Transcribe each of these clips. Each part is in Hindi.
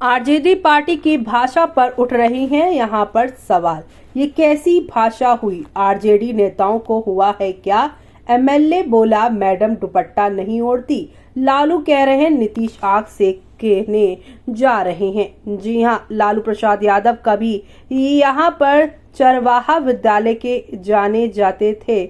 आरजेडी पार्टी की भाषा पर उठ रही हैं यहाँ पर सवाल। ये कैसी भाषा हुई? आरजेडी नेताओं को हुआ है क्या? एमएलए बोला मैडम दुपट्टा नहीं ओढ़ती। लालू कह रहे हैं नीतीश आग सेकने जा रहे हैं। जी हाँ, लालू प्रसाद यादव कभी यहाँ पर चरवाहा विद्यालय के जाने जाते थे।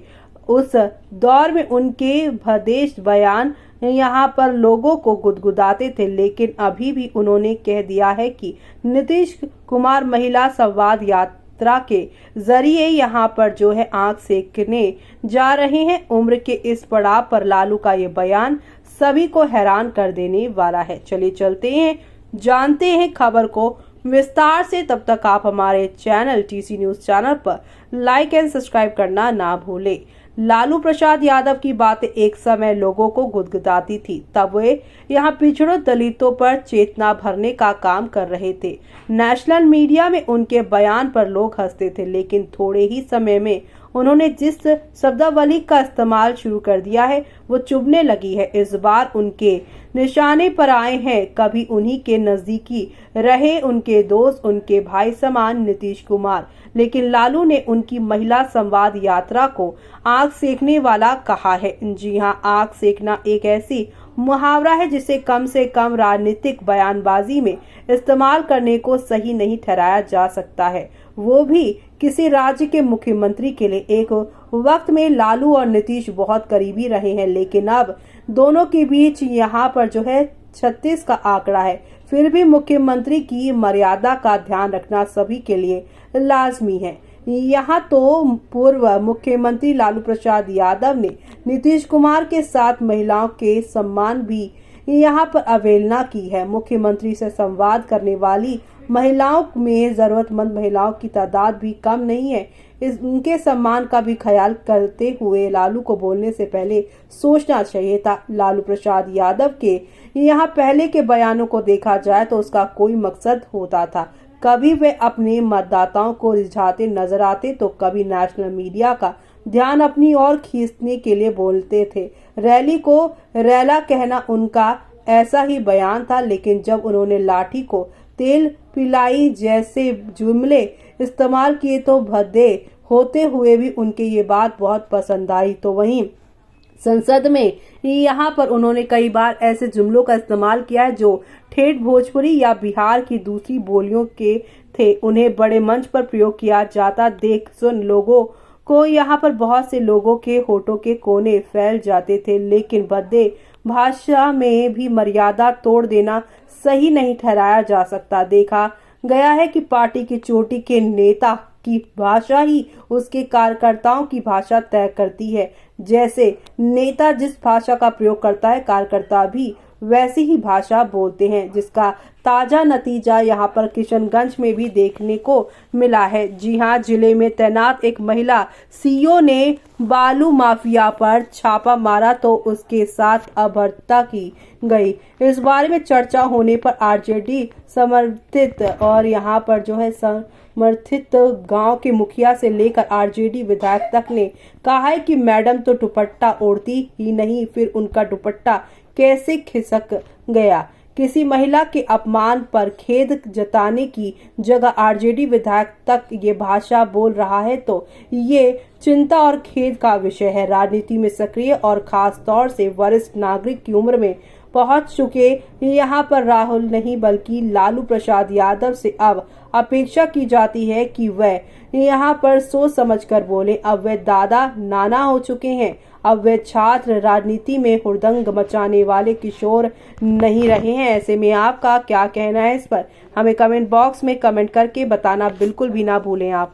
उस दौर में उनके भदेश बयान यहाँ पर लोगों को गुदगुदाते थे, लेकिन अभी भी उन्होंने कह दिया है कि नीतीश कुमार महिला संवाद यात्रा के जरिए यहाँ पर जो है आंख सेकने जा रहे हैं। उम्र के इस पड़ाव पर लालू का ये बयान सभी को हैरान कर देने वाला है। चलिए चलते हैं, जानते हैं खबर को विस्तार से। तब तक आप हमारे चैनल टीसी न्यूज चैनल पर लाइक एंड सब्सक्राइब करना ना भूलें। लालू प्रसाद यादव की बातें एक समय लोगों को गुदगुदाती थी, तब वे यहाँ पिछड़ों दलितों पर चेतना भरने का काम कर रहे थे। नेशनल मीडिया में उनके बयान पर लोग हंसते थे, लेकिन थोड़े ही समय में उन्होंने जिस शब्दावली का इस्तेमाल शुरू कर दिया है वो चुभने लगी है। इस बार उनके निशाने पर आए हैं कभी उन्हीं के नजदीकी रहे उनके दोस्त, उनके भाई समान नीतीश कुमार। लेकिन लालू ने उनकी महिला संवाद यात्रा को आग सेकने वाला कहा है। जी हाँ, आग सेकना एक ऐसी मुहावरा है जिसे कम से कम राजनीतिक बयानबाजी में इस्तेमाल करने को सही नहीं ठहराया जा सकता है, वो भी किसी राज्य के मुख्यमंत्री के लिए। एक वक्त में लालू और नीतीश बहुत करीबी रहे हैं, लेकिन अब दोनों के बीच यहाँ पर जो है 36 का आंकड़ा है। फिर भी मुख्यमंत्री की मर्यादा का ध्यान रखना सभी के लिए लाजमी है। यहाँ तो पूर्व मुख्यमंत्री लालू प्रसाद यादव ने नीतीश कुमार के साथ महिलाओं के सम्मान भी यहाँ पर अवहेलना की है। मुख्यमंत्री से संवाद करने वाली महिलाओं में जरूरतमंद महिलाओं की तादाद भी कम नहीं है। उनके सम्मान का भी ख्याल करते हुए लालू को बोलने से पहले सोचना चाहिए था। लालू प्रसाद यादव के यहाँ पहले के बयानों को देखा जाए तो उसका कोई मकसद होता था। कभी वे अपने मतदाताओं को रिझाते नजर आते तो कभी नेशनल मीडिया का ध्यान अपनी ओर खींचने के लिए बोलते थे। रैली को रैला कहना उनका ऐसा ही बयान था, लेकिन जब उन्होंने लाठी को तेल पिलाई जैसे जुमले इस्तेमाल किए तो भद्दे होते हुए भी उनके ये बात बहुत पसंद आई। तो वहीं संसद में यहाँ पर उन्होंने कई बार ऐसे जुमलों का इस्तेमाल किया है जो ठेठ भोजपुरी या बिहार की दूसरी बोलियों के थे। उन्हें बड़े मंच पर प्रयोग किया जाता देख सुन लोगों को यहाँ पर बहुत से लोगों के होठों के कोने फैल जाते थे, लेकिन भद्दे भाषा में भी मर्यादा तोड़ देना सही नहीं ठहराया जा सकता। देखा गया है कि पार्टी की चोटी के नेता की भाषा ही उसके कार्यकर्ताओं की भाषा तय करती है। जैसे नेता जिस भाषा का प्रयोग करता है, कार्यकर्ता भी वैसी ही भाषा बोलते हैं, जिसका ताजा नतीजा यहाँ पर किशनगंज में भी देखने को मिला है। जी हाँ, जिले में तैनात एक महिला सीईओ ने बालू माफिया पर छापा मारा तो उसके साथ अभद्रता की गई। इस बारे में चर्चा होने पर आरजेडी समर्थित और यहाँ पर जो है समर्थित गांव के मुखिया से लेकर आरजेडी विधायक तक ने कहा है कि मैडम तो दुपट्टा ओढ़ती ही नहीं, फिर उनका दुपट्टा कैसे खिसक गया। किसी महिला के अपमान पर खेद जताने की जगह आरजेडी विधायक तक ये भाषा बोल रहा है तो ये चिंता और खेद का विषय है। राजनीति में सक्रिय और खास तौर से वरिष्ठ नागरिक की उम्र में पहुंच चुके यहाँ पर राहुल नहीं बल्कि लालू प्रसाद यादव से अब अपेक्षा की जाती है कि वह यहाँ पर सोच समझकर बोले। अब वे दादा नाना हो चुके हैं, अब वे छात्र राजनीति में हुड़दंग मचाने वाले किशोर नहीं रहे हैं। ऐसे में आपका क्या कहना है इस पर? हमें कमेंट बॉक्स में कमेंट करके बताना बिल्कुल भी ना भूलें आप।